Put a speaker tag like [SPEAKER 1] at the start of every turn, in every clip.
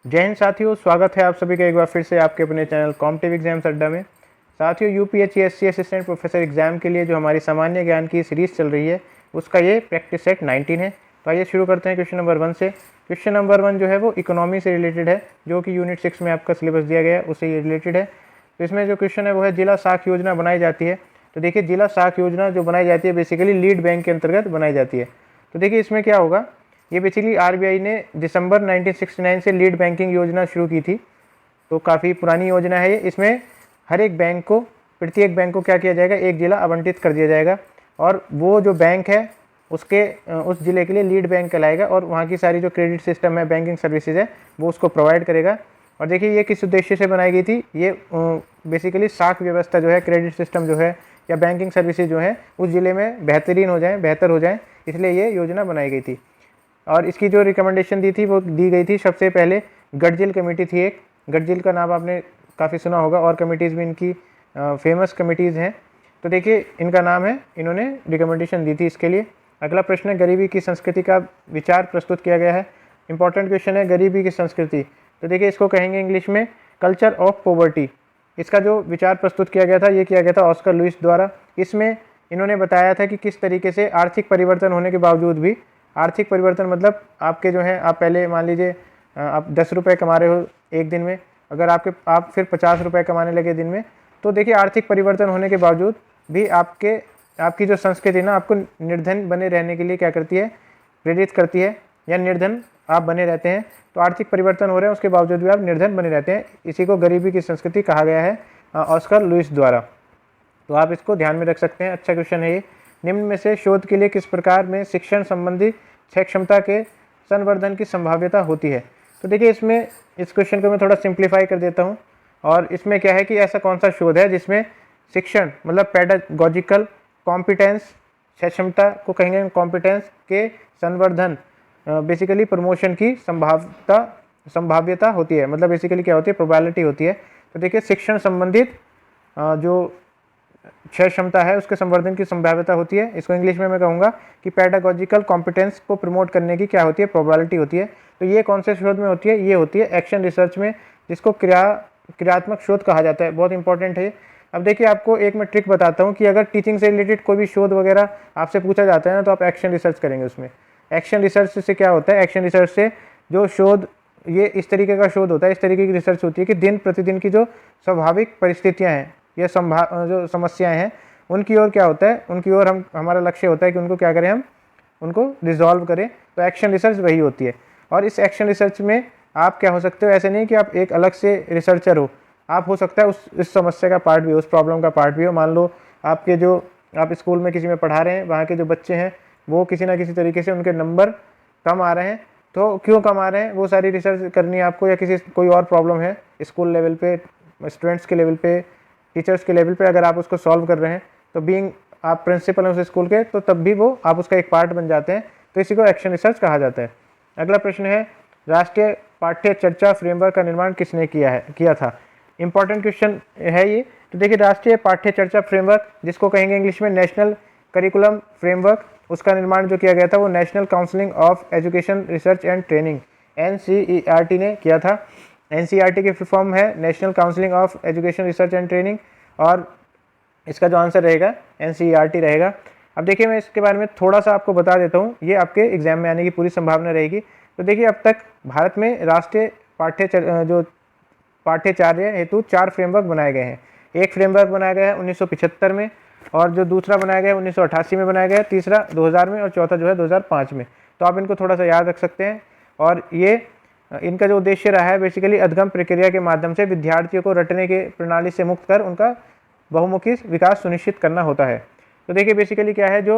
[SPEAKER 1] जय हिंद साथियों, स्वागत है आप सभी का एक बार फिर से आपके अपने चैनल कॉम्पिटिटिव एग्जाम्स अड्डा में। साथियों, यूपीएससी असिस्टेंट प्रोफेसर एग्जाम के लिए जो हमारी सामान्य ज्ञान की सीरीज़ चल रही है उसका ये प्रैक्टिस सेट 19 है। तो आइए शुरू करते हैं क्वेश्चन नंबर 1 से। क्वेश्चन नंबर 1 जो है वो इकोनॉमी से रिलेटेड है, जो कि यूनिट 6 में आपका सिलेबस दिया गया है उससे ये रिलेटेड है। तो इसमें जो क्वेश्चन है वो है जिला साख योजना बनाई जाती है। तो देखिए, जिला साख योजना जो बनाई जाती है बेसिकली लीड बैंक के अंतर्गत बनाई जाती है। तो देखिए इसमें क्या होगा, ये बेसिकली आरबीआई ने दिसंबर 1969 से लीड बैंकिंग योजना शुरू की थी। तो काफ़ी पुरानी योजना है ये। इसमें हर एक बैंक को, प्रत्येक बैंक को क्या किया जाएगा, एक जिला आवंटित कर दिया जाएगा और वो जो बैंक है उसके उस जिले के लिए लीड बैंक कहलाएगा और वहाँ की सारी जो क्रेडिट सिस्टम है, बैंकिंग सर्विसेज है, वो उसको प्रोवाइड करेगा। और देखिए ये किस उद्देश्य से बनाई गई थी, ये बेसिकली साख व्यवस्था जो है, क्रेडिट सिस्टम जो है या बैंकिंग सर्विसेज जो है उस ज़िले में बेहतरीन हो जाए, बेहतर हो जाए, इसलिए ये योजना बनाई गई थी। और इसकी जो रिकमेंडेशन दी थी वो दी गई थी सबसे पहले गडजिल कमेटी थी एक। गडजिल का नाम आपने काफ़ी सुना होगा और कमेटीज़ भी इनकी फेमस कमेटीज़ हैं। तो देखिए इनका नाम है, इन्होंने रिकमेंडेशन दी थी इसके लिए। अगला प्रश्न है, गरीबी की संस्कृति का विचार प्रस्तुत किया गया है। इंपॉर्टेंट क्वेश्चन है, गरीबी की संस्कृति। तो देखिए इसको कहेंगे इंग्लिश में कल्चर ऑफ पॉवर्टी। इसका जो विचार प्रस्तुत किया गया था ये किया गया था ऑस्कर लुइस द्वारा। इसमें इन्होंने बताया था कि किस तरीके से आर्थिक परिवर्तन होने के बावजूद भी, आर्थिक परिवर्तन मतलब आपके जो है, आप पहले मान लीजिए आप 10 रुपये कमा रहे हो एक दिन में, अगर आप फिर 50 रुपये कमाने लगे दिन में, तो देखिए आर्थिक परिवर्तन होने के बावजूद भी आपकी जो संस्कृति ना आपको निर्धन बने रहने के लिए क्या करती है, प्रेरित करती है, या निर्धन आप बने रहते हैं। तो आर्थिक परिवर्तन हो रहे हैं उसके बावजूद भी आप निर्धन बने रहते हैं, इसी को गरीबी की संस्कृति कहा गया है ऑस्कर लुइस द्वारा। तो आप इसको ध्यान में रख सकते हैं, अच्छा क्वेश्चन है ये। निम्न में से शोध के लिए किस प्रकार में शिक्षण संबंधी क्षय क्षमता के संवर्धन की संभाव्यता होती है। तो देखिए इसमें इस क्वेश्चन को मैं थोड़ा सिंप्लीफाई कर देता हूँ। और इसमें क्या है कि ऐसा कौन सा शोध है जिसमें शिक्षण मतलब पेडागॉजिकल कॉम्पिटेंस, क्षय क्षमता को कहेंगे कॉम्पिटेंस के संवर्धन, बेसिकली प्रमोशन की संभाव्यता होती है। मतलब बेसिकली क्या होती है, प्रोबेबिलिटी होती है। तो देखिए शिक्षण संबंधित जो क्षय क्षमता है उसके संवर्धन की संभाव्यता होती है। इसको इंग्लिश में मैं कहूँगा कि पेडागॉजिकल कॉम्पिटेंस को प्रमोट करने की क्या होती है, प्रोबेबिलिटी होती है। तो ये कौन से शोध में होती है, ये होती है एक्शन रिसर्च में, जिसको क्रियात्मक शोध कहा जाता है। बहुत इंपॉर्टेंट है। अब देखिए आपको एक मैं ट्रिक बताता हूँ कि अगर टीचिंग से रिलेटेड कोई भी शोध वगैरह आपसे पूछा जाता है ना, तो आप एक्शन रिसर्च करेंगे उसमें। एक्शन रिसर्च से क्या होता है, एक्शन रिसर्च से जो शोध, ये इस तरीके का शोध होता है, इस तरीके की रिसर्च होती है कि दिन प्रतिदिन की जो स्वाभाविक परिस्थितियाँ हैं या जो समस्याएं हैं उनकी ओर क्या होता है, उनकी ओर हमारा लक्ष्य होता है कि उनको क्या करें, हम उनको रिजॉल्व करें। तो एक्शन रिसर्च वही होती है। और इस एक्शन रिसर्च में आप क्या हो सकते हो, ऐसे नहीं कि आप एक अलग से रिसर्चर हो, आप हो सकता है इस समस्या का पार्ट भी हो, उस प्रॉब्लम का पार्ट भी हो। मान लो आपके जो आप स्कूल में किसी में पढ़ा रहे हैं, वहाँ के जो बच्चे हैं वो किसी ना किसी तरीके से उनके नंबर कम आ रहे हैं। तो क्यों कम आ रहे हैं, वो सारी रिसर्च करनी है आपको, या कोई और प्रॉब्लम है स्कूल लेवल पे, स्टूडेंट्स के लेवल पे, टीचर्स के लेवल पे, अगर आप उसको सॉल्व कर रहे हैं तो बीइंग आप प्रिंसिपल हैं उस स्कूल के, तो तब भी वो आप उसका एक पार्ट बन जाते हैं। तो इसी को एक्शन रिसर्च कहा जाता है। अगला प्रश्न है, राष्ट्रीय पाठ्य चर्चा फ्रेमवर्क का निर्माण किसने किया था। इंपॉर्टेंट क्वेश्चन है ये। तो देखिए राष्ट्रीय पाठ्य चर्चा फ्रेमवर्क, जिसको कहेंगे इंग्लिश में नेशनल करिकुलम फ्रेमवर्क, उसका निर्माण जो किया गया था वो national counselling of education research and training NCERT ने किया था। NCERT की फुल फॉर्म है national counselling of education research and training, और इसका जो आंसर रहेगा NCERT रहेगा। अब देखिए मैं इसके बारे में थोड़ा सा आपको बता देता हूँ, ये आपके एग्जाम में आने की पूरी संभावना रहेगी। तो देखिए अब तक भारत में राष्ट्रीय पाठ्यचर्या हेतु 4 फ्रेमवर्क बनाए गए हैं। एक फ्रेमवर्क बनाया गया है 1975 में, और जो दूसरा बनाया गया है 1988 में बनाया गया है, तीसरा 2000 में, और चौथा जो है 2005 में। तो आप इनको थोड़ा सा याद रख सकते हैं। और ये इनका जो उद्देश्य रहा है बेसिकली अधगम प्रक्रिया के माध्यम से विद्यार्थियों को रटने के प्रणाली से मुक्त कर उनका बहुमुखी विकास सुनिश्चित करना होता है। तो देखिए बेसिकली क्या है, जो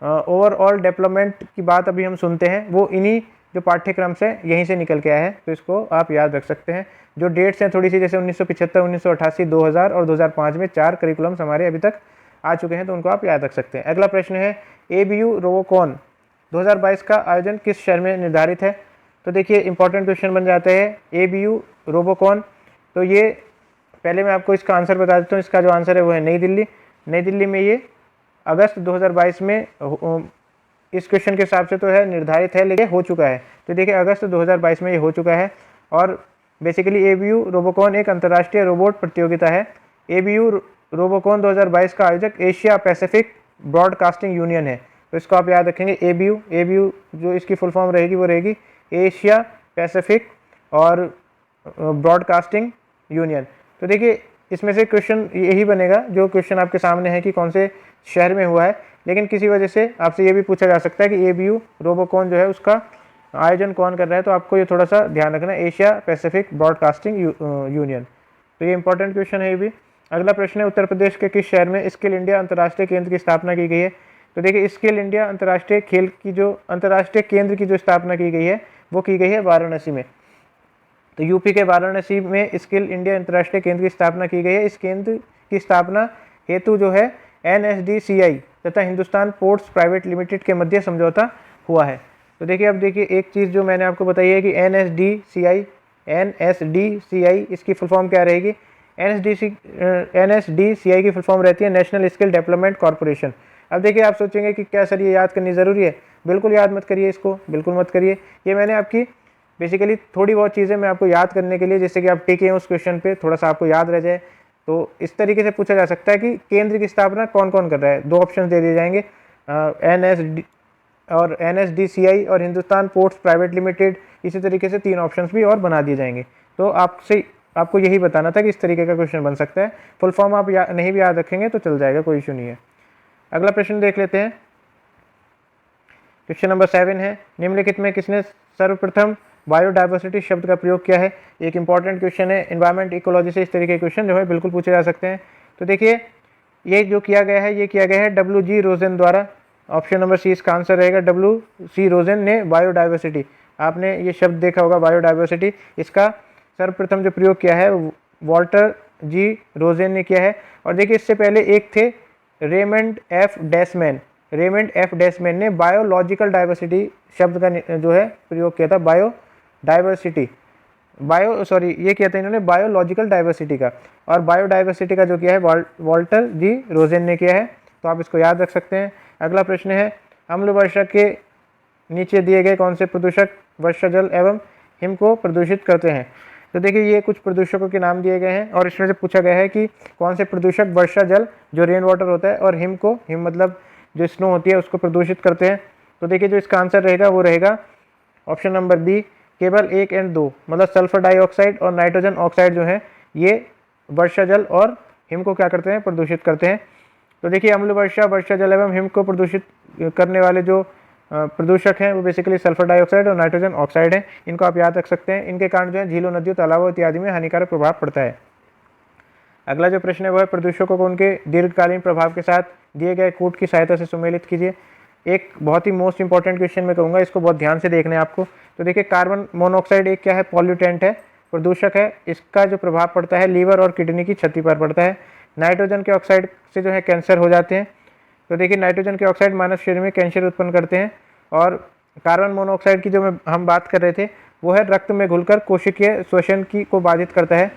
[SPEAKER 1] ओवरऑल डेवलपमेंट की बात अभी हम सुनते हैं वो इन्हीं जो पाठ्यक्रम से यहीं से निकल के आया है। तो इसको आप याद रख सकते हैं। जो डेट्स हैं थोड़ी सी, जैसे 1975, 1988, 2000 और 2005 में 4 करिकुलम्स हमारे अभी तक आ चुके हैं, तो उनको आप याद रख सकते हैं। अगला प्रश्न है, ABU रोबोकॉन 2022 का आयोजन किस शहर में निर्धारित है। तो देखिए इंपॉर्टेंट क्वेश्चन बन जाते हैं ABU रोबोकॉन। तो ये पहले मैं आपको इसका आंसर बता देता हूँ। इसका जो आंसर है वो है नई दिल्ली। नई दिल्ली में ये अगस्त 2022 में, इस क्वेश्चन के हिसाब से तो है निर्धारित है, लेकिन हो चुका है। तो देखिए अगस्त 2022 में ये हो चुका है। और बेसिकली एबीयू रोबोकॉन एक अंतर्राष्ट्रीय रोबोट प्रतियोगिता है। एबीयू रोबोकॉन 2022 का आयोजक एशिया पैसिफिक ब्रॉडकास्टिंग यूनियन है। तो इसको आप याद रखेंगे, एबीयू जो इसकी फुल फॉर्म रहेगी वो रहेगी एशिया पैसिफिक और ब्रॉडकास्टिंग यूनियन। तो देखिए इसमें से क्वेश्चन यही बनेगा जो क्वेश्चन आपके सामने है कि कौन से शहर में हुआ है, लेकिन किसी वजह से आपसे ये भी पूछा जा सकता है कि एबीयू रोबोकॉन जो है उसका आयोजन कौन कर रहा है। तो आपको ये थोड़ा सा ध्यान रखना है, एशिया पैसिफिक ब्रॉडकास्टिंग यूनियन। तो ये इंपॉर्टेंट क्वेश्चन है ये भी। अगला प्रश्न है, उत्तर प्रदेश के किस शहर में स्किल इंडिया अंतर्राष्ट्रीय केंद्र की स्थापना की गई है। तो देखिए स्किल इंडिया अंतर्राष्ट्रीय केंद्र की जो स्थापना की गई है वो की गई है वाराणसी में। तो यूपी के वाराणसी में स्किल इंडिया अंतर्राष्ट्रीय केंद्र की स्थापना की गई है। इस केंद्र की स्थापना हेतु जो है NSDCI तथा हिंदुस्तान पोर्ट्स प्राइवेट लिमिटेड के मध्य समझौता हुआ है। तो देखिए अब देखिए एक चीज़ जो मैंने आपको बताई है कि NSDCI इसकी फुल फॉर्म क्या रहेगी। NSDCI की फुल फॉर्म रहती है नेशनल स्किल डेवलपमेंट कॉर्पोरेशन। अब देखिए आप सोचेंगे कि क्या सर ये याद करनी ज़रूरी है। बिल्कुल याद मत करिए इसको, बिल्कुल मत करिए। ये मैंने आपकी बेसिकली थोड़ी बहुत चीज़ें मैं आपको याद करने के लिए, जिससे कि आप टिके हैं उस क्वेश्चन पे, थोड़ा सा आपको याद रह जाए। तो इस तरीके से पूछा जा सकता है कि केंद्र की स्थापना कौन कौन कर रहा है। दो ऑप्शन दे दिए जाएंगे, NSDCI और हिंदुस्तान पोर्ट्स प्राइवेट लिमिटेड। इसी तरीके से 3 ऑप्शंस भी और बना दिए जाएंगे। तो आपको यही बताना था कि इस तरीके का क्वेश्चन बन सकता है। फुल फॉर्म आप नहीं भी याद रखेंगे तो चल जाएगा, कोई इशू नहीं है। अगला प्रश्न देख लेते हैं। क्वेश्चन नंबर 7 है, निम्नलिखित में किसने सर्वप्रथम बायोडाइवर्सिटी शब्द का प्रयोग किया है। एक इंपॉर्टेंट क्वेश्चन है, एनवायरमेंट इकोलॉजी से इस तरीके के क्वेश्चन जो है बिल्कुल पूछे जा सकते हैं। तो देखिए ये जो किया गया है ये किया गया है WG रोजन द्वारा। ऑप्शन नंबर सी इसका आंसर रहेगा। WC रोजन ने बायोडाइवर्सिटी, आपने ये शब्द देखा होगा बायोडाइवर्सिटी, इसका सर्वप्रथम जो प्रयोग किया है वॉल्टर जी रोजेन ने किया है। और देखिए इससे पहले एक थे रेमंड एफ डेसमैन ने बायोलॉजिकल डाइवर्सिटी शब्द का जो है प्रयोग किया था। ये किया था इन्होंने बायोलॉजिकल डाइवर्सिटी का, और बायोडाइवर्सिटी का जो किया है वॉल्टर जी रोजेन ने किया है। तो आप इसको याद रख सकते हैं। अगला प्रश्न है, अम्ल वर्षा के नीचे दिए गए कौन से प्रदूषक वर्षा जल एवं हिम को प्रदूषित करते हैं। तो देखिए ये कुछ प्रदूषकों के नाम दिए गए हैं और इसमें से पूछा गया है कि कौन से प्रदूषक वर्षा जल जो रेन वाटर होता है और हिम मतलब जो स्नो होती है उसको प्रदूषित करते हैं। तो देखिए जो इसका आंसर रहेगा वो रहेगा ऑप्शन नंबर बी, केवल 1 और 2, मतलब सल्फर डाइऑक्साइड और नाइट्रोजन ऑक्साइड जो है ये वर्षा जल और हिम को क्या करते हैं, प्रदूषित करते हैं। तो देखिए अम्ल वर्षा जल एवं हिम को प्रदूषित करने वाले जो प्रदूषक हैं वो बेसिकली सल्फर डाइऑक्साइड और नाइट्रोजन ऑक्साइड हैं। इनको आप याद रख सकते हैं। इनके कारण जो है झीलों, नदियों, तालाबों इत्यादि में हानिकारक प्रभाव पड़ता है। अगला जो प्रश्न है वो है, प्रदूषकों को उनके दीर्घकालीन प्रभाव के साथ दिए गए कूट की सहायता से सुमेलित कीजिए। एक बहुत ही मोस्ट इंपॉर्टेंट क्वेश्चन मैं कहूँगा, इसको बहुत ध्यान से देखना है आपको। तो देखिए कार्बन मोनोऑक्साइड एक क्या है, पॉल्यूटेंट है, प्रदूषक है। इसका जो प्रभाव पड़ता है लीवर और किडनी की क्षति पर पड़ता है। नाइट्रोजन के ऑक्साइड से जो है कैंसर हो जाते हैं। तो देखिए नाइट्रोजन के ऑक्साइड मानव शरीर में कैंसर उत्पन्न करते हैं। और कार्बन मोनोऑक्साइड की जो हम बात कर रहे थे वो है रक्त में घुलकर कोशिकीय श्वसन को बाधित करता है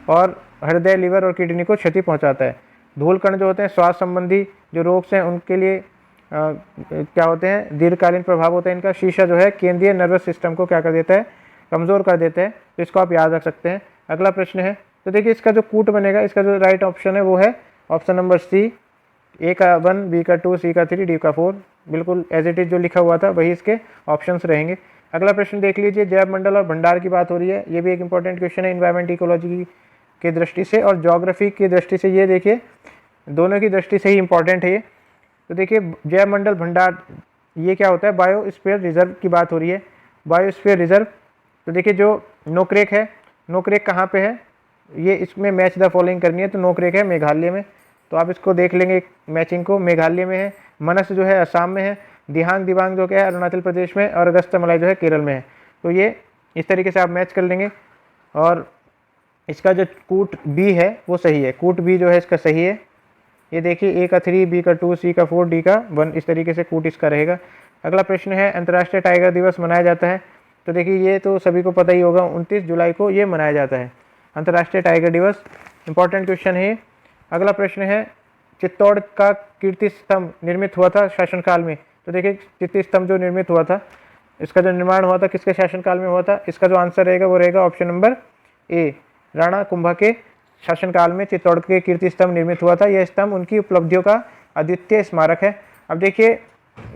[SPEAKER 1] और हृदय, लिवर और किडनी को क्षति पहुंचाता है। धूल कण जो होते हैं स्वास्थ्य संबंधी जो रोग हैं उनके लिए क्या होते हैं, दीर्घकालीन प्रभाव होता है इनका। शीशा जो है केंद्रीय नर्वस सिस्टम को क्या कर देता है, कमज़ोर कर देता है। तो इसको आप याद रख सकते हैं। अगला प्रश्न है, तो देखिए इसका जो कूट बनेगा, इसका जो राइट ऑप्शन है वो है ऑप्शन नंबर सी, ए का 1, बी का 2, सी का 3, डी का 4। बिल्कुल एज इट इज जो लिखा हुआ था वही इसके ऑप्शंस रहेंगे। अगला प्रश्न देख लीजिए, जैव मंडल और भंडार की बात हो रही है। ये भी एक इंपॉर्टेंट क्वेश्चन है इन्वायरमेंट इकोलॉजी की दृष्टि से और ज्योग्राफी की दृष्टि से। ये देखिए दोनों की दृष्टि से ही इंपॉर्टेंट है ये। तो देखिए जैव मंडल भंडार ये क्या होता है, बायोस्फीयर रिजर्व की बात हो रही है, बायोस्फीयर रिजर्व। तो देखिए जो नोकरेक है, नोकरेक कहाँ पे है, ये इसमें मैच द फॉलोइंग करनी है। तो नोकरेक है मेघालय में, तो आप इसको देख लेंगे मैचिंग को, मेघालय में है। मनस जो है असम में है। दिबांग जो क्या है अरुणाचल प्रदेश में, और अगस्त्यमलाई जो है केरल में है। तो ये इस तरीके से आप मैच कर लेंगे। और इसका जो कूट बी है वो सही है, कूट बी जो है इसका सही है। ये देखिए ए का 3, बी का 2, सी का 4, डी का 1, इस तरीके से कूट इसका रहेगा। अगला प्रश्न है, अंतर्राष्ट्रीय टाइगर दिवस मनाया जाता है। तो देखिए ये तो सभी को पता ही होगा, 29 जुलाई को ये मनाया जाता है अंतर्राष्ट्रीय टाइगर दिवस। इंपॉर्टेंट क्वेश्चन है। अगला प्रश्न है, चित्तौड़ का कीर्ति स्तंभ निर्मित हुआ था शासनकाल में। तो देखिए कीर्ति स्तंभ जो निर्मित हुआ था इसका जो निर्माण हुआ था किसके शासनकाल में हुआ था? इसका जो आंसर रहेगा वो रहेगा option number A, Rana Kumbha के शासनकाल में चित्तौड़ के कीर्ति स्तंभ निर्मित हुआ था। यह स्तंभ उनकी उपलब्धियों का अद्वितीय स्मारक है। अब देखिए,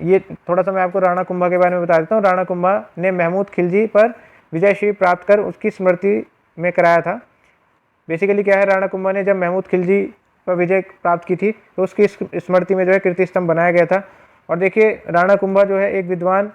[SPEAKER 1] ये थोड़ा सा मैं आपको राणा कुंभा के बारे में बता देता हूँ। राणा कुंभा ने महमूद खिलजी पर विजयश्री प्राप्त कर उसकी स्मृति में कराया था। बेसिकली क्या है, राणा कुंभा ने जब महमूद खिलजी पर विजय प्राप्त की थी तो उसकी स्मृति में जो है कीर्ति स्तंभ बनाया गया था। और देखिए, राणा कुंभा जो है एक विद्वान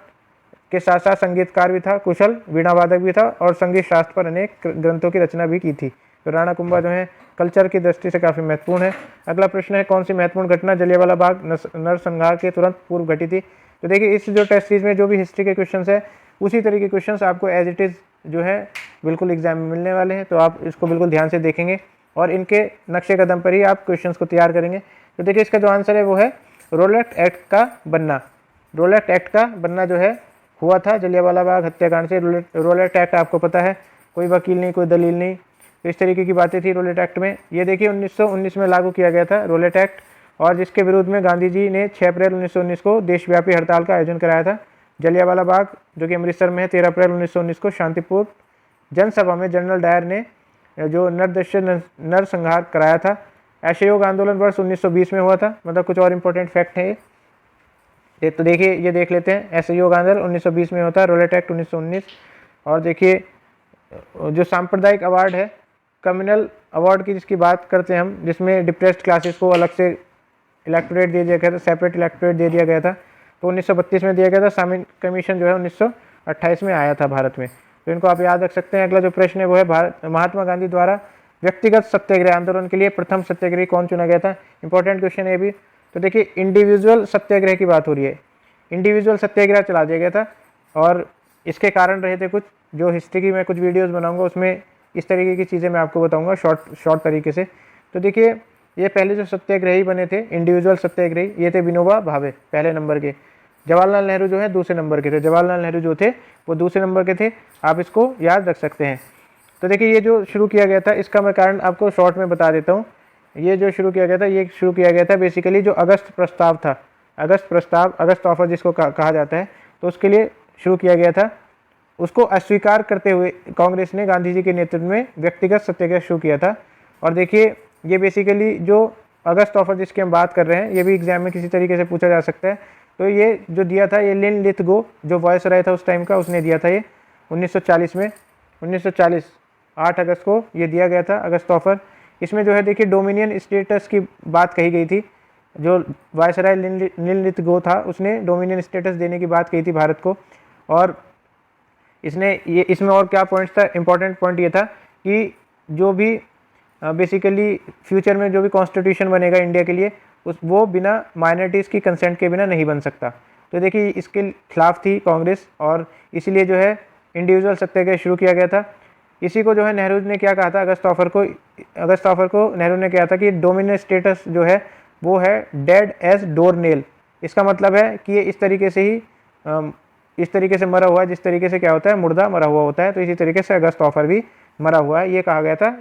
[SPEAKER 1] के साथ साथ संगीतकार भी था, कुशल वीणावादक भी था और संगीत शास्त्र पर अनेक ग्रंथों की रचना भी की थी। तो राणा कुंभा जो है कल्चर की दृष्टि से काफ़ी महत्वपूर्ण है। अगला प्रश्न है, कौन सी महत्वपूर्ण घटना जलियांवाला बाग नरसंहार के तुरंत पूर्व घटी थी? तो देखिए, इस जो टेस्ट सीरीज में जो भी हिस्ट्री के क्वेश्चन है उसी तरह के क्वेश्चन आपको एज इट इज़ जो है बिल्कुल एग्जाम में मिलने वाले हैं। तो आप इसको बिल्कुल ध्यान से देखेंगे और इनके नक्शे कदम पर ही आप क्वेश्चंस को तैयार करेंगे। तो देखिए, इसका जो आंसर है वो है रोलेट एक्ट का बनना। रोलेट एक्ट का बनना जो है हुआ था जलियांवाला बाग हत्याकांड से। रोलेट एक्ट आपको पता है, कोई वकील नहीं, कोई दलील नहीं, तो इस तरीके की बातें थी रोलेट एक्ट में। ये देखिए 1919 में लागू किया गया था रोलेट एक्ट, और जिसके विरोध में गांधी जी ने 6 अप्रैल 1919 को देशव्यापी हड़ताल का आयोजन कराया था। जलियांवाला बाग जो कि अमृतसर में है, 13 अप्रैल 1919 को शांतिपूर्ण जनसभा में जनरल डायर ने जो नरसंहार कराया था। असहयोग आंदोलन वर्ष 1920 में हुआ था। मतलब कुछ और इम्पोर्टेंट फैक्ट है ये, तो देखिए ये देख लेते हैं। असहयोग आंदोलन 1920 में होता है, रोलेट एक्ट 1919। और देखिए, जो सांप्रदायिक अवार्ड है, कम्युनल अवार्ड की जिसकी बात करते हैं हम, जिसमें डिप्रेस्ड क्लासेस को अलग से इलेक्टोरेट दे दिया गया था, सेपरेट इलेक्टोरेट दे दिया गया था, तो 1932 में दिया गया था। सामिल कमीशन जो है 1928 में आया था भारत में, तो इनको आप याद रख सकते हैं। अगला जो प्रश्न है वो है, महात्मा गांधी द्वारा व्यक्तिगत सत्याग्रह आंदोलन के लिए प्रथम सत्याग्रही कौन चुना गया था? इंपॉर्टेंट क्वेश्चन है भी। तो देखिए, इंडिविजुअल सत्याग्रह की बात हो रही है। इंडिविजुअल सत्याग्रह चला दिया गया था और इसके कारण रहे थे कुछ, जो हिस्ट्री की मैं कुछ वीडियोस बनाऊंगा उसमें इस तरीके की चीज़ें मैं आपको बताऊंगा शॉर्ट तरीके से। तो देखिए, ये पहले जो सत्याग्रही बने थे इंडिविजुअल सत्याग्रही, ये थे विनोबा भावे पहले नंबर के। जवाहरलाल नेहरू जो है दूसरे नंबर के थे। जवाहरलाल नेहरू जो थे वो दूसरे नंबर के थे, आप इसको याद रख सकते हैं। तो देखिए, ये जो शुरू किया गया था इसका मैं कारण आपको शॉर्ट में बता देता हूँ। ये जो शुरू किया गया था, ये शुरू किया गया था बेसिकली जो अगस्त प्रस्ताव था, अगस्त प्रस्ताव, अगस्त ऑफर जिसको कहा जाता है, तो उसके लिए शुरू किया गया था। उसको अस्वीकार करते हुए कांग्रेस ने गांधी जी के नेतृत्व में व्यक्तिगत सत्याग्रह शुरू किया था। और देखिए, ये बेसिकली जो अगस्त ऑफर जिसकी हम बात कर रहे हैं, ये भी एग्जाम में किसी तरीके से पूछा जा सकता है। तो ये जो दिया था, ये लिन लिथगो जो वायसराय था उस टाइम का, उसने दिया था ये 1940 में। 1940 8 अगस्त को ये दिया गया था अगस्त ऑफर। इसमें जो है देखिए, डोमिनियन स्टेटस की बात कही गई थी। जो वायसराय लिन लिथगो था उसने डोमिनियन स्टेटस देने की बात कही थी भारत को। और इसमें और क्या पॉइंट्स था? इंपॉर्टेंट पॉइंट ये था कि जो भी बेसिकली फ्यूचर में जो भी कॉन्स्टिट्यूशन बनेगा इंडिया के लिए, वो बिना माइनॉरिटीज़ की कंसेंट के बिना नहीं बन सकता। तो देखिए, इसके खिलाफ थी कांग्रेस और इसीलिए जो है इंडिविजुअल सत्याग्रह शुरू किया गया था। इसी को जो है नेहरू ने क्या कहा था, अगस्त ऑफर को नेहरू ने कहा था कि डोमिनेंट स्टेटस जो है वो है डेड एज डोर नेल। इसका मतलब है कि ये इस तरीके से ही इस तरीके से मरा हुआ है जिस तरीके से क्या होता है, मुर्दा मरा हुआ होता है। तो इसी तरीके से अगस्त ऑफर भी मरा हुआ है, ये कहा गया था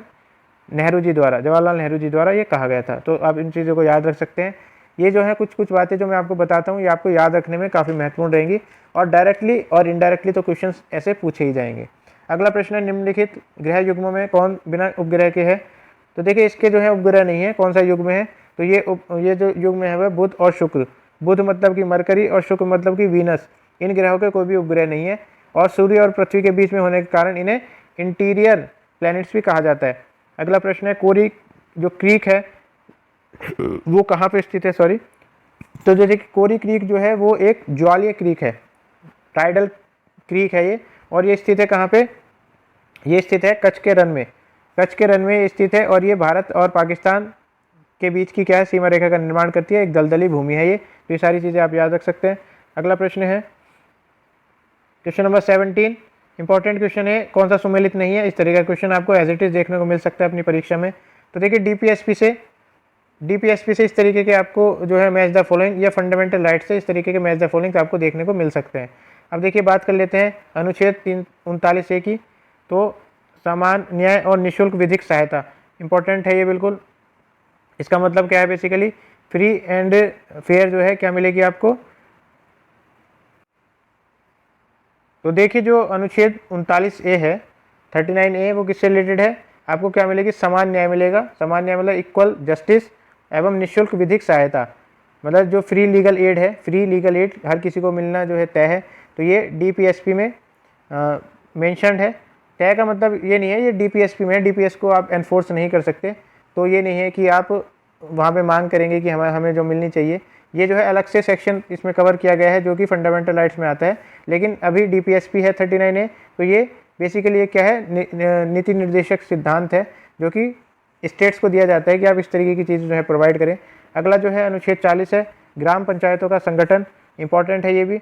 [SPEAKER 1] नेहरू जी द्वारा, जवाहरलाल नेहरू जी द्वारा ये कहा गया था। तो आप इन चीज़ों को याद रख सकते हैं। ये जो है कुछ बातें जो मैं आपको बताता हूँ, ये आपको याद रखने में काफ़ी महत्वपूर्ण रहेंगी और डायरेक्टली और इनडायरेक्टली तो क्वेश्चन ऐसे पूछे ही जाएंगे। अगला प्रश्न है, निम्नलिखित ग्रह युग्मों में कौन बिना उपग्रह के है? तो देखिए, इसके जो है उपग्रह नहीं है। कौन सा युग्म है? तो ये जो युग्म है वह बुध और शुक्र। बुध मतलब कि मरकरी और शुक्र मतलब कि वीनस। इन ग्रहों के कोई भी उपग्रह नहीं है और सूर्य और पृथ्वी के बीच में होने के कारण इन्हें इंटीरियर प्लैनेट्स भी कहा जाता है। अगला प्रश्न है, कोरी जो क्रीक है वो कहाँ पे स्थित है? तो जैसे कि कोरी क्रीक जो है वो एक ज्वालीय क्रीक है, टाइडल क्रीक है ये, और ये स्थित है कहाँ पे? ये स्थित है कच्छ के रन में। कच्छ के रन में स्थित है और ये भारत और पाकिस्तान के बीच की क्या है, सीमा रेखा का निर्माण करती है। एक दलदली भूमि है ये। तो ये सारी चीज़ें आप याद रख सकते हैं। अगला प्रश्न है क्वेश्चन नंबर 17। इंपॉर्टेंट क्वेश्चन है, कौन सा सुमेलित नहीं है? इस तरीके का क्वेश्चन आपको एज इट इज देखने को मिल सकता है अपनी परीक्षा में। तो देखिए, डीपीएसपी से इस तरीके के आपको जो है मैच द फॉलोइंग या फंडामेंटल राइट से इस तरीके के मैच द फॉलोइंग आपको देखने को मिल सकते हैं। अब देखिए, बात कर लेते हैं अनुच्छेद 339 की। तो समान न्याय और निःशुल्क विधिक सहायता इंपॉर्टेंट है ये बिल्कुल। इसका मतलब क्या है? बेसिकली फ्री एंड फेयर जो है क्या मिलेगी आपको? तो देखिए जो अनुच्छेद 39A है, 39A, वो किससे रिलेटेड है? आपको क्या मिलेगी? समान न्याय मिलेगा। समान न्याय मतलब इक्वल जस्टिस एवं निःशुल्क विधिक सहायता, मतलब जो फ्री लीगल एड है, फ्री लीगल एड हर किसी को मिलना जो है तय है। तो ये DPSP में मेंशन्ड है। तय का मतलब ये नहीं है ये DPSP में है, DPS को आप एनफोर्स नहीं कर सकते, तो ये नहीं है कि आप वहाँ पे मांग करेंगे कि हमें जो मिलनी चाहिए। ये जो है अलग से सेक्शन इसमें कवर किया गया है जो कि फंडामेंटल राइट्स में आता है, लेकिन अभी DPSP है 39A, तो ये बेसिकली ये क्या है, नीति निर्देशक सिद्धांत है जो कि स्टेट्स को दिया जाता है कि आप इस तरीके की चीज़ जो है प्रोवाइड करें। अगला जो है अनुच्छेद 40 है, ग्राम पंचायतों का संगठन, इंपॉर्टेंट है ये भी।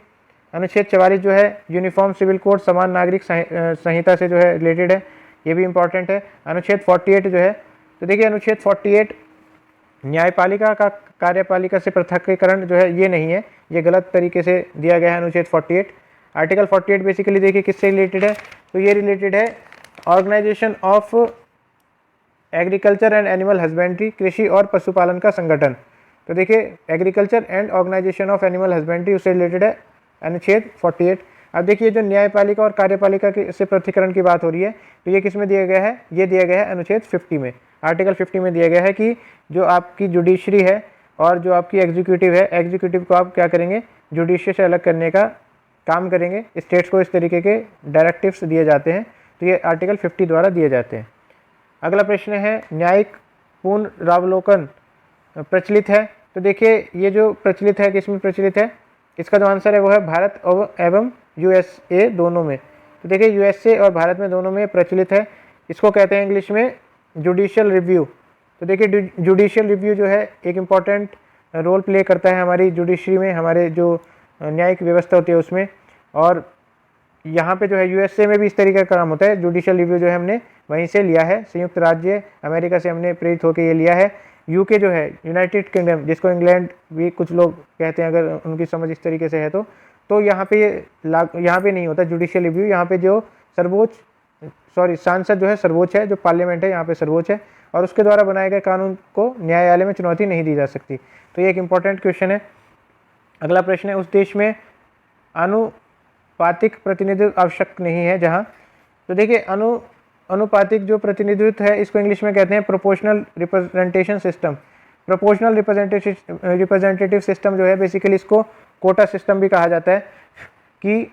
[SPEAKER 1] अनुच्छेद 44 जो है यूनिफॉर्म सिविल कोड, समान नागरिक संहिता से जो है रिलेटेड है, ये भी इंपॉर्टेंट है। अनुच्छेद 48 जो है, तो देखिए अनुच्छेद 48 न्यायपालिका का कार्यपालिका से पृथक्करण जो है ये नहीं है, ये गलत तरीके से दिया गया है अनुच्छेद 48। आर्टिकल 48 बेसिकली देखिए किससे रिलेटेड है, तो ये रिलेटेड है organisation of agriculture and animal husbandry, कृषि और पशुपालन का संगठन। तो देखिए agriculture and organisation of animal husbandry उससे रिलेटेड है अनुच्छेद 48। अब देखिए जो न्यायपालिका और कार्यपालिका के से पृथक्करण की बात हो रही है, तो ये किस में दिया गया है? ये दिया गया है अनुच्छेद 50 में, आर्टिकल 50 में दिया गया है कि जो आपकी जुडिशरी है और जो आपकी एग्जीक्यूटिव है, एग्जीक्यूटिव को आप क्या करेंगे? जुडिशरी से अलग करने का काम करेंगे। स्टेट्स को इस तरीके के डायरेक्टिव्स दिए जाते हैं, तो ये आर्टिकल 50 द्वारा दिए जाते हैं। अगला प्रश्न है न्यायिक पुनरावलोकन प्रचलित है, तो देखिए ये जो प्रचलित है किसमें प्रचलित है? इसका जो आंसर है वो है भारत एवं USA दोनों में। तो देखिए USA और भारत में दोनों में प्रचलित है। इसको कहते हैं इंग्लिश में जुडिशियल रिव्यू। तो देखिए जुडिशियल रिव्यू जो है एक इम्पॉर्टेंट रोल प्ले करता है हमारी जुडिशरी में, हमारे जो न्यायिक व्यवस्था होती है उसमें। और यहाँ पे जो है USA में भी इस तरीके का काम होता है। जुडिशियल रिव्यू जो है हमने वहीं से लिया है, संयुक्त राज्य अमेरिका से हमने प्रेरित होकर ये लिया है। UK जो है यूनाइटेड किंगडम, जिसको इंग्लैंड भी कुछ लोग कहते हैं अगर उनकी समझ इस तरीके से है तो यहाँ पे नहीं होता जुडिशियल रिव्यू। यहाँ पे जो सांसद जो है सर्वोच्च है, जो पार्लियामेंट है यहाँ पे सर्वोच्च है, और उसके द्वारा बनाए गए कानून को न्यायालय में चुनौती नहीं दी जा सकती। तो ये एक इंपॉर्टेंट क्वेश्चन है। अगला प्रश्न है उस देश में अनुपातिक प्रतिनिधित्व आवश्यक नहीं है जहाँ, तो देखिए अनुपातिक जो प्रतिनिधित्व है इसको इंग्लिश में कहते हैं proportional representation system. Proportional representative system जो है बेसिकली इसको कोटा सिस्टम भी कहा जाता है कि,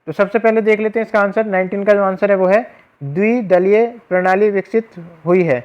[SPEAKER 1] तो सबसे पहले देख लेते हैं इसका आंसर। 19 का जो आंसर है वो है द्विदलीय प्रणाली विकसित हुई है।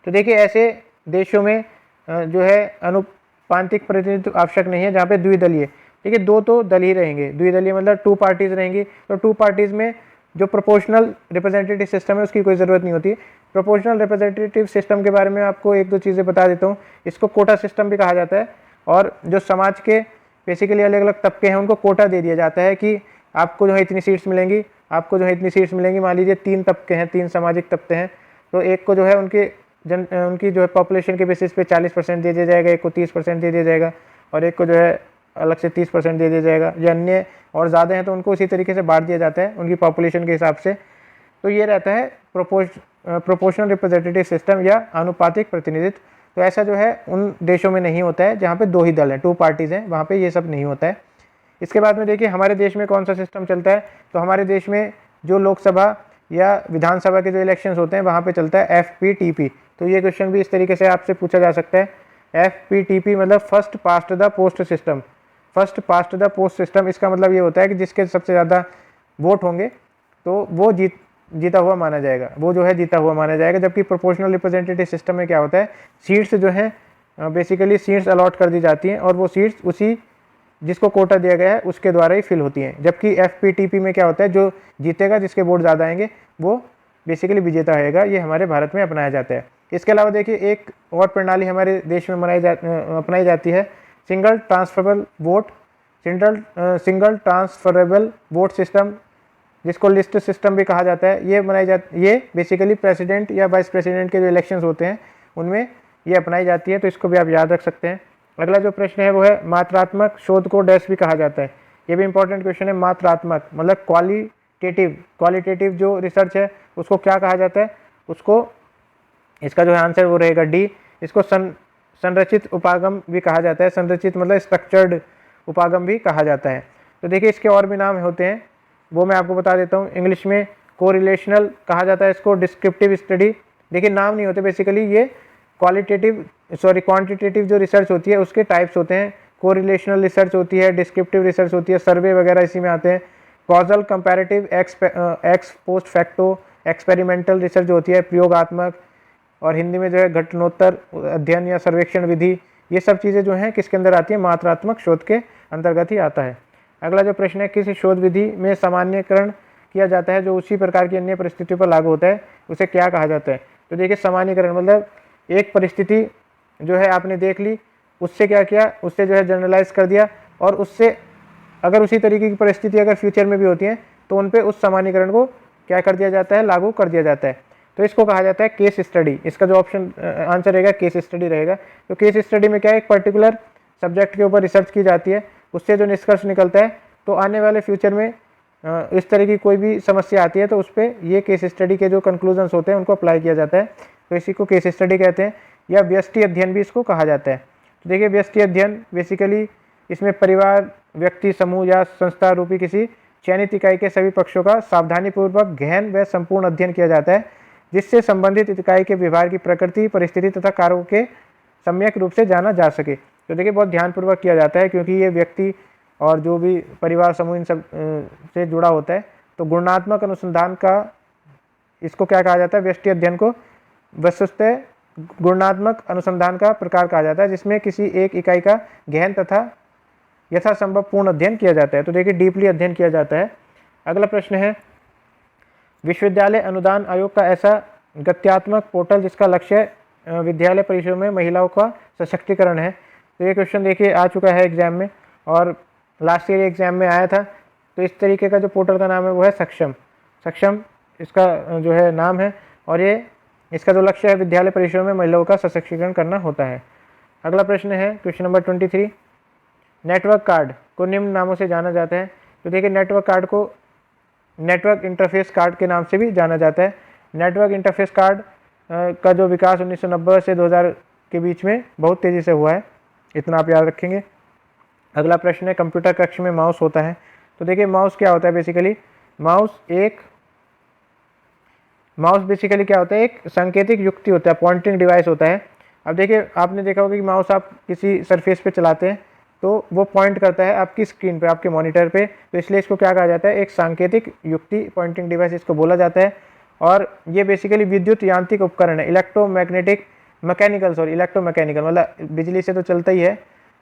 [SPEAKER 1] तो देखिए ऐसे देशों में जो है अनुपातिक प्रतिनिधित्व आवश्यक नहीं है जहाँ पे द्विदलीय, देखिए दो तो दल ही रहेंगे। द्विदलीय मतलब 2 पार्टीज रहेंगी, तो 2 पार्टीज में जो प्रोपोर्शनल रिप्रेजेंटेटिव सिस्टम है उसकी कोई ज़रूरत नहीं होती। प्रोपोर्शनल रिप्रेजेंटेटिव सिस्टम के बारे में आपको 1-2 चीज़ें बता देता हूँ। इसको कोटा सिस्टम भी कहा जाता है, और जो समाज के बेसिकली अलग अलग तबके हैं उनको कोटा दे दिया जाता है कि आपको जो है इतनी सीट्स मिलेंगी, आपको जो है इतनी सीट्स मिलेंगी। मान लीजिए 3 तबके हैं, 3 सामाजिक तबके हैं, तो एक को जो है उनकी जो है पॉपुलेशन के बेसिस पे 40% दे दिया जाएगा, एक को 30% दे दिया जाएगा, और एक को जो है अलग से 30% दे दिया जाएगा। या अन्य और ज़्यादा हैं तो उनको उसी तरीके से बांट दिया जाता है उनकी पॉपुलेशन के हिसाब से। तो ये रहता है प्रोपोर्शनल रिप्रेजेंटेटिव सिस्टम या अनुपातिक प्रतिनिधित्व। तो ऐसा जो है उन देशों में नहीं होता है जहाँ पे 2 ही दल हैं, 2 पार्टीज़ हैं, वहाँ पे ये सब नहीं होता है। इसके बाद में देखिए हमारे देश में कौन सा सिस्टम चलता है, तो हमारे देश में जो लोकसभा या विधानसभा के जो इलेक्शंस होते हैं वहाँ पे चलता है FPTP। तो ये क्वेश्चन भी इस तरीके से आपसे पूछा जा सकता है। FPTP मतलब first past the post system. First past the post system, इसका मतलब ये होता है कि जिसके सबसे ज़्यादा वोट होंगे तो वो जीता हुआ माना जाएगा, वो जो है जीता हुआ माना जाएगा। जबकि प्रोपोर्शनल रिप्रेजेंटेटिव सिस्टम में क्या होता है, सीट्स जो है बेसिकली सीट्स अलॉट कर दी जाती हैं और वो सीट्स उसी जिसको कोटा दिया गया है उसके द्वारा ही फिल होती हैं। जबकि FPTP में क्या होता है, जो जीतेगा, जिसके वोट ज़्यादा आएंगे, वो बेसिकली विजेता रहेगा। ये हमारे भारत में अपनाया जाता है। इसके अलावा देखिए एक और प्रणाली हमारे देश में अपनाई जाती है, सिंगल ट्रांसफरेबल वोट सिस्टम, जिसको लिस्ट सिस्टम भी कहा जाता है। ये बेसिकली प्रेसिडेंट या वाइस प्रेसिडेंट के जो इलेक्शंस होते हैं उनमें ये अपनाई जाती है, तो इसको भी आप याद रख सकते हैं। अगला जो प्रश्न है वो है मात्रात्मक शोध को डैश भी कहा जाता है। ये भी इंपॉर्टेंट क्वेश्चन है। मात्रात्मक मतलब क्वालिटेटिव जो रिसर्च है उसको क्या कहा जाता है, उसको, इसका जो है आंसर वो रहेगा D। इसको संरचित उपागम भी कहा जाता है। संरचित मतलब स्ट्रक्चर्ड उपागम भी कहा जाता है। तो देखिए इसके और भी नाम होते हैं, वो मैं आपको बता देता हूँ। इंग्लिश में कोरिलेशनल कहा जाता है इसको, डिस्क्रिप्टिव स्टडी। देखिए नाम नहीं होते, बेसिकली ये क्वांटिटेटिव जो रिसर्च होती है उसके टाइप्स होते हैं। कोरिलेशनल रिसर्च होती है, डिस्क्रिप्टिव रिसर्च होती है, सर्वे वगैरह इसी में आते हैं। Causal, comparative, x post facto, experimental research जो होती है प्रयोगात्मक, और हिंदी में जो है घटनोत्तर अध्ययन या सर्वेक्षण विधि, ये सब चीज़ें जो हैं किसके अंदर आती है, मात्रात्मक शोध के अंतर्गत ही आता है। अगला जो प्रश्न है, किसी शोध विधि में सामान्यकरण किया जाता है जो उसी प्रकार की अन्य परिस्थितियों पर लागू होता है, उसे क्या कहा जाता है। तो देखिए सामान्यकरण मतलब एक परिस्थिति जो है आपने देख ली, उससे क्या किया, उससे जो है जनरलाइज कर दिया, और उससे अगर उसी तरीके की परिस्थिति अगर फ्यूचर में भी होती हैं तो उन पे उस सामान्यकरण को क्या कर दिया जाता है, लागू कर दिया जाता है। तो इसको कहा जाता है केस स्टडी। इसका जो ऑप्शन आंसर रहेगा केस स्टडी रहेगा। तो केस स्टडी में क्या है, एक पर्टिकुलर सब्जेक्ट के ऊपर रिसर्च की जाती है, उससे जो निष्कर्ष निकलता है, तो आने वाले फ्यूचर में इस तरह की कोई भी समस्या आती है तो उस पर ये केस स्टडी के जो कंक्लूजन्स होते हैं उनको अप्लाई किया जाता है। तो इसी को केस स्टडी कहते हैं, या व्यष्टि अध्ययन भी इसको कहा जाता है। तो देखिए व्यष्टि अध्ययन बेसिकली इसमें परिवार, व्यक्ति, समूह या संस्था रूपी किसी चयनित इकाई के सभी पक्षों का सावधानीपूर्वक गहन व संपूर्ण अध्ययन किया जाता है, जिससे संबंधित इकाई के व्यवहार की प्रकृति, परिस्थिति तथा कारकों के सम्यक रूप से जाना जा सके। तो देखिए बहुत ध्यानपूर्वक किया जाता है, क्योंकि ये व्यक्ति और जो भी परिवार, समूह, इन सब से जुड़ा होता है। तो गुणात्मक अनुसंधान का इसको क्या कहा जाता है, व्यष्टि अध्ययन को वस्तुतः गुणात्मक अनुसंधान का प्रकार कहा जाता है, जिसमें किसी एक इकाई का गहन तथा यथासंभव पूर्ण अध्ययन किया जाता है। तो देखिए डीपली अध्ययन किया जाता है। अगला प्रश्न है, विश्वविद्यालय अनुदान आयोग का ऐसा गत्यात्मक पोर्टल जिसका लक्ष्य विद्यालय परिसरों में महिलाओं का सशक्तिकरण है। तो ये क्वेश्चन देखिए आ चुका है एग्जाम में, और लास्ट ईयर एग्जाम में आया था। तो इस तरीके का जो पोर्टल का नाम है वो है सक्षम इसका जो है नाम है, और ये इसका जो लक्ष्य है विद्यालय परिसरों में महिलाओं का सशक्तिकरण करना होता है। अगला प्रश्न है क्वेश्चन नंबर 23, नेटवर्क कार्ड को निम्न नामों से जाना जाता है। तो देखिए नेटवर्क कार्ड को नेटवर्क इंटरफेस कार्ड के नाम से भी जाना जाता है। नेटवर्क इंटरफेस कार्ड का जो विकास 1990 से 2000 के बीच में बहुत तेज़ी से हुआ है, इतना आप याद रखेंगे। अगला प्रश्न है, कंप्यूटर कक्ष में माउस होता है। तो देखिए माउस क्या होता है, बेसिकली माउस बेसिकली क्या होता है, एक सांकेतिक युक्ति होता है, पॉइंटिंग डिवाइस होता है। अब देखिए आपने देखा होगा कि माउस आप किसी सरफेस पे चलाते हैं तो वो पॉइंट करता है आपकी स्क्रीन पे, आपके मॉनिटर पे। तो इसलिए इसको क्या कहा जाता है, एक सांकेतिक युक्ति, पॉइंटिंग डिवाइस इसको बोला जाता है। और ये बेसिकली विद्युत यांत्रिक उपकरण है, इलेक्ट्रोमैकेनिकल मतलब बिजली से तो चलता ही है।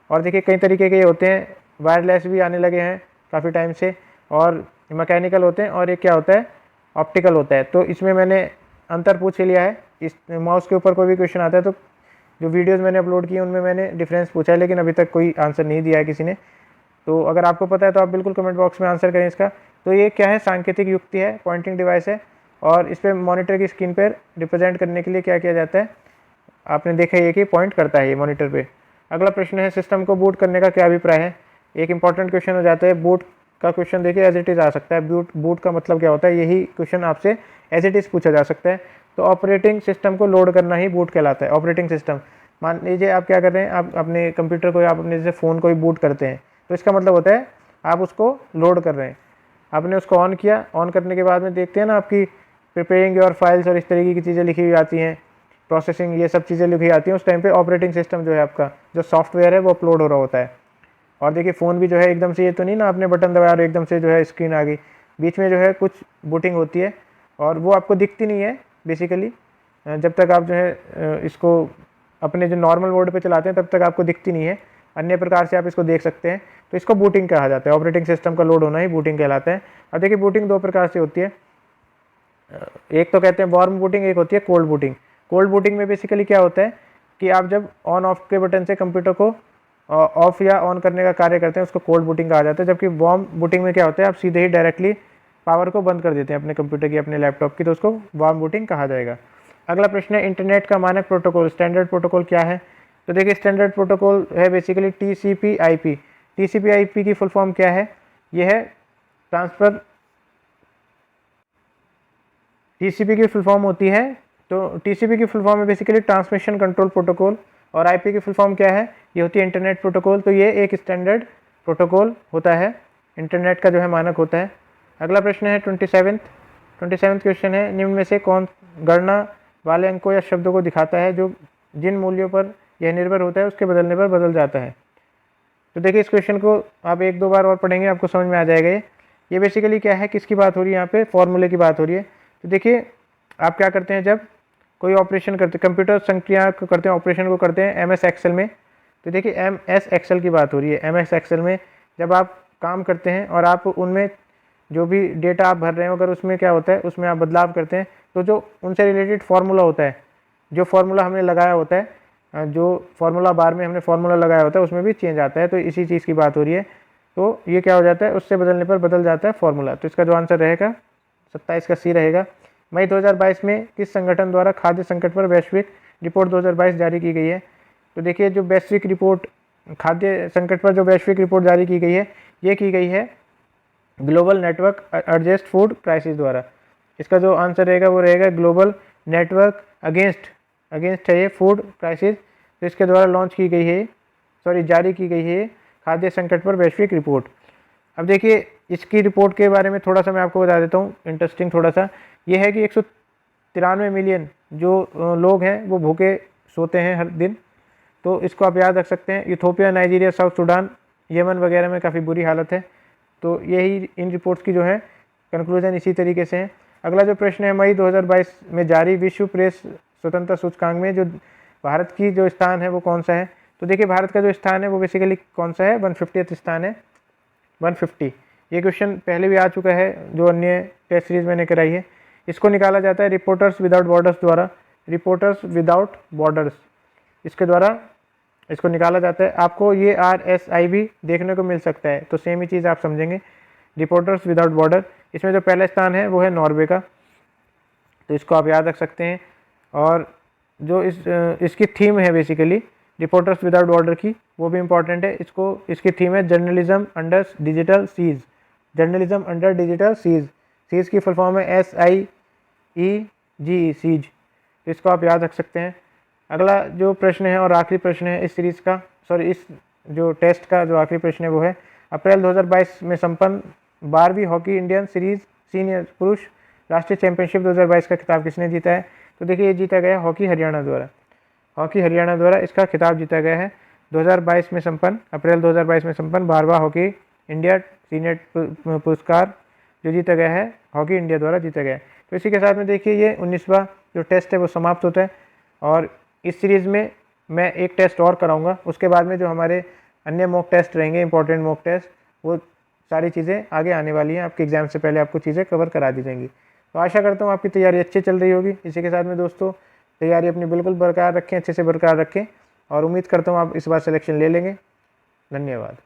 [SPEAKER 1] और देखिए कई तरीके के होते हैं, वायरलेस भी आने लगे हैं काफ़ी टाइम से, और मैकेनिकल होते हैं, और एक क्या होता है, ऑप्टिकल होता है। तो इसमें मैंने अंतर पूछ लिया है। इस माउस के ऊपर कोई भी क्वेश्चन आता है तो जो वीडियोस मैंने अपलोड किए उनमें मैंने डिफरेंस पूछा है, लेकिन अभी तक कोई आंसर नहीं दिया है किसी ने। तो अगर आपको पता है तो आप बिल्कुल कमेंट बॉक्स में आंसर करें इसका। तो ये क्या है, सांकेतिक युक्ति है, पॉइंटिंग डिवाइस है, और इस पर मॉनिटर की स्क्रीन पर रिप्रेजेंट करने के लिए क्या किया जाता है, आपने देखा ये कि पॉइंट करता है ये मॉनिटर पे। अगला प्रश्न है, सिस्टम को बूट करने का क्या अभिप्राय है। एक इंपॉर्टेंट क्वेश्चन हो जाता है बूट का क्वेश्चन। देखिए एज इट इज़ आ सकता है, बूट का मतलब क्या होता है, यही क्वेश्चन आपसे एज इट इज़ पूछा जा सकता है। तो ऑपरेटिंग सिस्टम को लोड करना ही बूट कहलाता है। ऑपरेटिंग सिस्टम, मान लीजिए आप क्या कर रहे हैं, आप अपने कंप्यूटर को या आप अपने जैसे फ़ोन को ही बूट करते हैं, तो इसका मतलब होता है आप उसको लोड कर रहे हैं। आपने उसको ऑन किया, ऑन करने के बाद में देखते हैं ना आपकी प्रिपेयरिंग योर फाइल्स और इस तरीके की चीज़ें लिखी हुई आती हैं, प्रोसेसिंग, ये सब चीज़ें लिखी आती हैं। उस टाइम पे ऑपरेटिंग सिस्टम जो है आपका जो सॉफ्टवेयर है वो अपलोड हो रहा होता है। और देखिए फ़ोन भी जो है एकदम से ये तो नहीं ना आपने बटन दबाया और एकदम से जो है स्क्रीन आ गई, बीच में जो है कुछ बूटिंग होती है, और वो आपको दिखती नहीं है बेसिकली। जब तक आप जो है इसको अपने जो नॉर्मल मोड पे चलाते हैं तब तक आपको दिखती नहीं है, अन्य प्रकार से आप इसको देख सकते हैं। तो इसको बूटिंग कहा जाता है, ऑपरेटिंग सिस्टम का लोड होना ही बूटिंग कहलाता है। अब देखिए बूटिंग दो प्रकार से होती है, एक तो कहते हैं वार्म बूटिंग, एक होती है कोल्ड बूटिंग। कोल्ड बूटिंग में बेसिकली क्या होता है कि आप जब ऑन ऑफ के बटन से कंप्यूटर को ऑफ या ऑन करने का कार्य करते हैं उसको कोल्ड बूटिंग कहा जाता है। जबकि वार्म बूटिंग में क्या होता है, आप सीधे ही डायरेक्टली पावर को बंद कर देते हैं अपने कंप्यूटर की, अपने लैपटॉप की, तो उसको वार्म बूटिंग कहा जाएगा। अगला प्रश्न है, इंटरनेट का मानक प्रोटोकॉल, स्टैंडर्ड प्रोटोकॉल क्या है। तो देखिए स्टैंडर्ड प्रोटोकॉल है बेसिकली TCP/IP। TCP/IP की फुल फॉर्म क्या है, ये है TCP की फुल फॉर्म होती है, तो TCP की फुल फॉर्म है बेसिकली ट्रांसमिशन कंट्रोल प्रोटोकॉल, और IP की फुल फॉर्म क्या है, ये होती है इंटरनेट प्रोटोकॉल। तो ये एक स्टैंडर्ड प्रोटोकॉल होता है, इंटरनेट का जो है मानक होता है। अगला प्रश्न है 27th क्वेश्चन है, निम्न में से कौन गणना वाले अंकों या शब्दों को दिखाता है जो जिन मूल्यों पर यह निर्भर होता है उसके बदलने पर बदल जाता है। तो देखिए इस क्वेश्चन को आप 1-2 बार और पढ़ेंगे आपको समझ में आ जाएगा। ये बेसिकली क्या है, किसकी बात हो रही है, यहाँ पे फॉर्मूले की बात हो रही है। तो देखिए आप क्या करते हैं, जब कोई ऑपरेशन करते, कंप्यूटर संक्रिया को करते हैं, ऑपरेशन को करते हैं MS एक्सेल में। तो देखिए MS एक्सेल की बात हो रही है। MS एक्सेल में जब आप काम करते हैं और आप उनमें जो भी डेटा आप भर रहे हैं, अगर उसमें क्या होता है, उसमें आप बदलाव करते हैं, तो जो उनसे रिलेटेड फार्मूला होता है, जो फार्मूला हमने लगाया होता है, जो फार्मूला बार में हमने फार्मूला लगाया होता है, उसमें भी चेंज आता है। तो इसी चीज़ की बात हो रही है। तो ये क्या हो जाता है, उससे बदलने पर बदल जाता है फार्मूला। तो इसका जो आंसर रहेगा 27 का C रहेगा। मई 2022 में किस संगठन द्वारा खाद्य संकट पर वैश्विक रिपोर्ट 2022 जारी की गई है। तो देखिए जो वैश्विक रिपोर्ट, खाद्य संकट पर जो वैश्विक रिपोर्ट जारी की गई है, ये की गई है global network against food crisis द्वारा। इसका जो आंसर रहेगा वो रहेगा ग्लोबल नेटवर्क अगेंस्ट है ये फूड क्राइसिस। तो इसके द्वारा लॉन्च की गई है, जारी की गई है खाद्य संकट पर वैश्विक रिपोर्ट। अब देखिए इसकी रिपोर्ट के बारे में थोड़ा सा मैं आपको बता देता हूँ, इंटरेस्टिंग थोड़ा सा ये है कि 193 मिलियन जो लोग हैं वो भूखे सोते हैं हर दिन। तो इसको आप याद रख सकते हैं। Ethiopia, Nigeria, south Sudan, Yemen वगैरह में काफ़ी बुरी हालत है। तो यही इन रिपोर्ट्स की जो है कंक्लूजन इसी तरीके से है। अगला जो प्रश्न है, मई 2022 में जारी विश्व प्रेस स्वतंत्रता सूचकांक में जो भारत की जो स्थान है वो कौन सा है। तो देखिए भारत का जो स्थान है वो बेसिकली कौन सा है, 150th स्थान है, 150। ये क्वेश्चन पहले भी आ चुका है जो अन्य टेस्ट सीरीज मैंने कराई है। इसको निकाला जाता है रिपोर्टर्स विदाउट बॉर्डर्स द्वारा, रिपोर्टर्स विदाउट बॉर्डर्स, इसके द्वारा इसको निकाला जाता है। आपको ये RSI भी देखने को मिल सकता है, तो सेम ही चीज़ आप समझेंगे। रिपोर्टर्स विदाउट बॉर्डर, इसमें जो पहला स्थान है वो है नॉर्वे का, तो इसको आप याद रख सकते हैं। और जो इसकी थीम है बेसिकली रिपोर्टर्स विदाउट बॉर्डर की, वो भी इम्पॉर्टेंट है। इसकी थीम है journalism under digital siege, journalism under digital siege. Siege की फुल फॉर्म है SIEGE, सीज। तो इसको आप याद रख सकते हैं। अगला जो प्रश्न है और आखिरी प्रश्न है इस सीरीज़ का, इस जो टेस्ट का जो आखिरी प्रश्न है वो है, अप्रैल 2022 में संपन्न 12वीं हॉकी इंडियन सीरीज सीनियर पुरुष राष्ट्रीय चैंपियनशिप 2022 का खिताब किसने जीता है। तो देखिए ये जीता गया हॉकी हरियाणा द्वारा, हॉकी हरियाणा द्वारा इसका खिताब जीता गया है। 2022 में संपन्न, अप्रैल 2022 में संपन्न 12वां हॉकी इंडिया सीनियर पुरस्कार जो जीता गया है हॉकी इंडिया द्वारा जीता गया है। तो इसी के साथ में देखिए ये 19वां जो टेस्ट है वो समाप्त होता है। और इस सीरीज़ में मैं एक टेस्ट और कराऊंगा, उसके बाद में जो हमारे अन्य मॉक टेस्ट रहेंगे, इंपॉर्टेंट मॉक टेस्ट, वो सारी चीज़ें आगे आने वाली हैं। आपके एग्जाम से पहले आपको चीज़ें कवर करा दी जाएंगी। तो आशा करता हूँ आपकी तैयारी अच्छी चल रही होगी। इसी के साथ में दोस्तों तैयारी अपनी बिल्कुल बरकरार रखें, अच्छे से बरकरार रखें, और उम्मीद करता हूँ आप इस बार सिलेक्शन ले लेंगे। धन्यवाद।